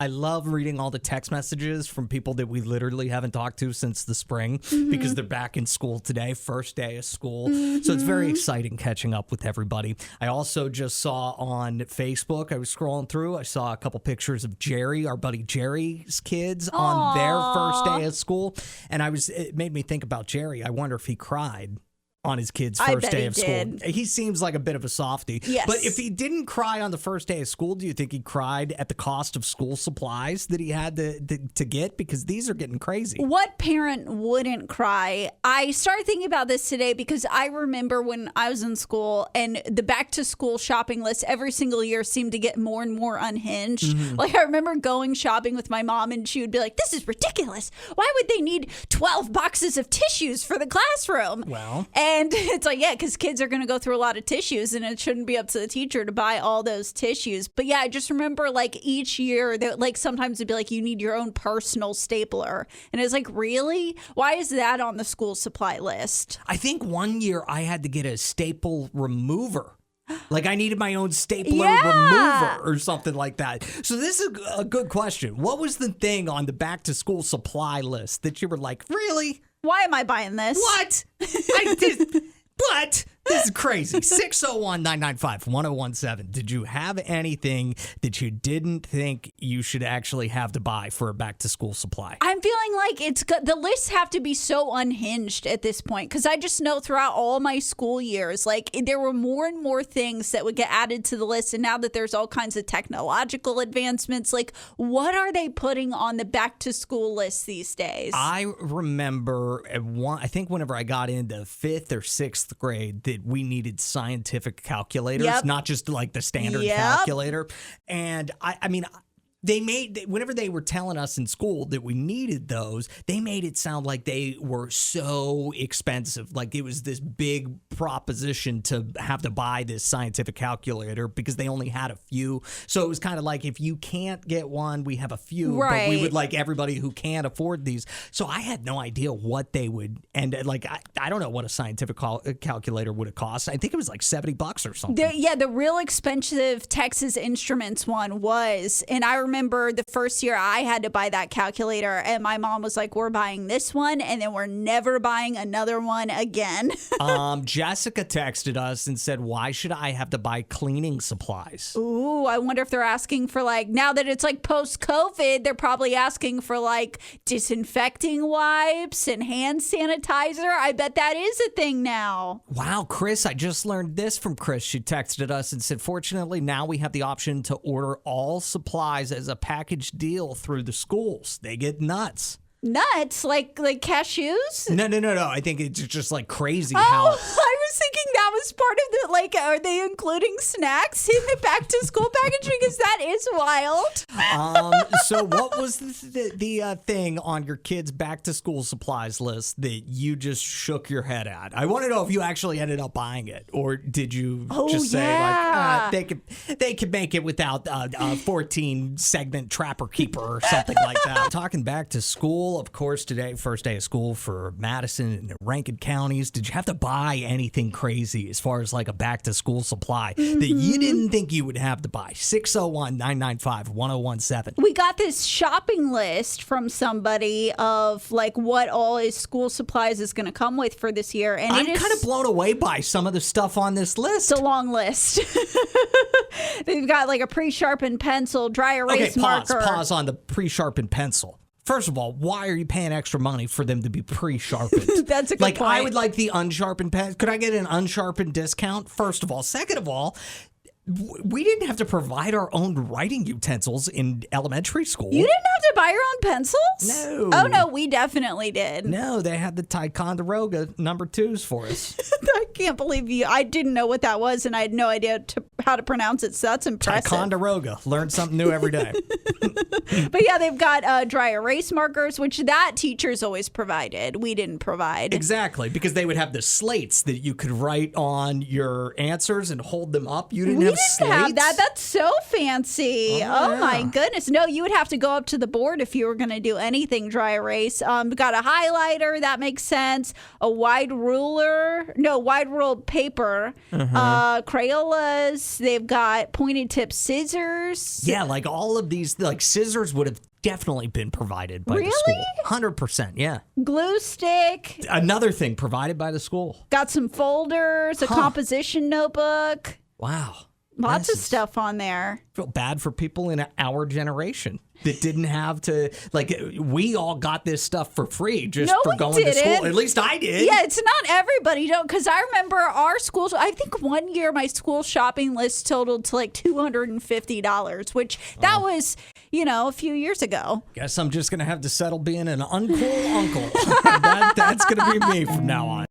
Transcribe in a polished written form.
I love reading all the text messages from people that we literally haven't talked to since the spring because they're back in school today, first day of school. So it's very exciting catching up with everybody. I also just saw on Facebook, I was scrolling through, I saw a couple pictures of Jerry, our buddy Jerry's kids on their first day of school. And it made me think about Jerry. I wonder if he cried on his kid's first day of school. He seems like a bit of a softie. Yes. But if he didn't cry on the first day of school, do you think he cried at the cost of school supplies that he had to get? Because these are getting crazy. What parent wouldn't cry? I started thinking about this today because I remember when I was in school and the back to school shopping list every single year seemed to get more and more unhinged. Like I remember going shopping with my mom and she would be like, this is ridiculous. Why would they need 12 boxes of tissues for the classroom? Well. And it's like, yeah, because kids are going to go through a lot of tissues and it shouldn't be up to the teacher to buy all those tissues. But yeah, I just remember like each year that like sometimes it'd be like you need your own personal stapler. And it's like, really? Why is that on the school supply list? I think one year I had to get a staple remover. Like I needed my own stapler remover or something like that. So this is a good question. What was the thing on the back to school supply list that you were like, really? Why am I buying this? What? What? This is crazy. 601-995-1017. Did you have anything that you didn't think you should actually have to buy for a back-to-school supply? I'm feeling like the lists have to be so unhinged at this point because I just know throughout all my school years, like there were more and more things that would get added to the list. And now that there's all kinds of technological advancements, like what are they putting on the back-to-school list these days? I remember, I think whenever I got into 5th or 6th grade, that we needed scientific calculators, not just like the standard calculator. And I mean, whenever they were telling us in school that we needed those, they made it sound like they were so expensive. Like it was this big proposition to have to buy this scientific calculator because they only had a few. So it was kind of like, if you can't get one, we have a few, but we would like everybody who can't afford these. So I had no idea what they would, and like, I don't know what a scientific calculator would have cost. I think it was like $70 or something. The real expensive Texas Instruments one was, and I remember the first year I had to buy that calculator and my mom was like, we're buying this one and then we're never buying another one again. Jessica texted us and said, why should I have to buy cleaning supplies? Ooh, I wonder if they're asking for like, now that it's like post-COVID, they're probably asking for like disinfecting wipes and hand sanitizer. I bet that is a thing now. Wow, Chris, I just learned this from Chris. She texted us and said, fortunately, now we have the option to order all supplies as a package deal through the schools. They get nuts. Nuts? Like cashews? No. I think it's just like crazy how... how... I was thinking that was part of the, like, are they including snacks in the back to school package? Because that is wild. So what was the thing on your kids' back to school supplies list that you just shook your head at? I want to know if you actually ended up buying it, or did you just say like they could make it without a 14 segment Trapper Keeper or something like that. Talking back to school, of course, today, first day of school for Madison and Rankin counties. Did you have to buy anything crazy as far as like a back to school supply that you didn't think you would have to buy? 601-995-1017. We got this shopping list from somebody of like what all his school supplies is going to come with for this year. And I'm kind of blown away by some of the stuff on this list. It's a long list. They've got like a pre-sharpened pencil, dry erase marker. Pause on the pre-sharpened pencil. First of all, why are you paying extra money for them to be pre-sharpened? That's a good point. I would like the unsharpened pen. Could I get an unsharpened discount? First of all. Second of all, we didn't have to provide our own writing utensils in elementary school. You didn't have to buy your own pencils? No. Oh, no, we definitely did. No, they had the Ticonderoga #2s for us. I can't believe you. I didn't know what that was, and I had no idea how to pronounce it, so that's impressive. Ticonderoga. Learn something new every day. But yeah, they've got dry erase markers, which that teachers always provided. We didn't provide. Exactly, because they would have the slates that you could write on your answers and hold them up. You didn't have slates? Have that. That's so fancy. Oh my goodness. No, you would have to go up to the board if you were going to do anything dry erase. We got a highlighter. That makes sense. A wide ruled paper, Crayolas, knives. They've got pointed tip scissors. Yeah, like all of these, like scissors would have definitely been provided by the Really? school. 100%, yeah. Glue stick. Another thing provided by the school. Got some folders, a composition notebook. Wow. Lots of stuff on there. I feel bad for people in our generation that didn't have to, like, we all got this stuff for free just for going to school. At least I did. Yeah, it's not everybody, don't, because I remember our school, I think one year my school shopping list totaled to like $250, which that was, a few years ago. Guess I'm just going to have to settle being an uncool uncle. That's going to be me from now on.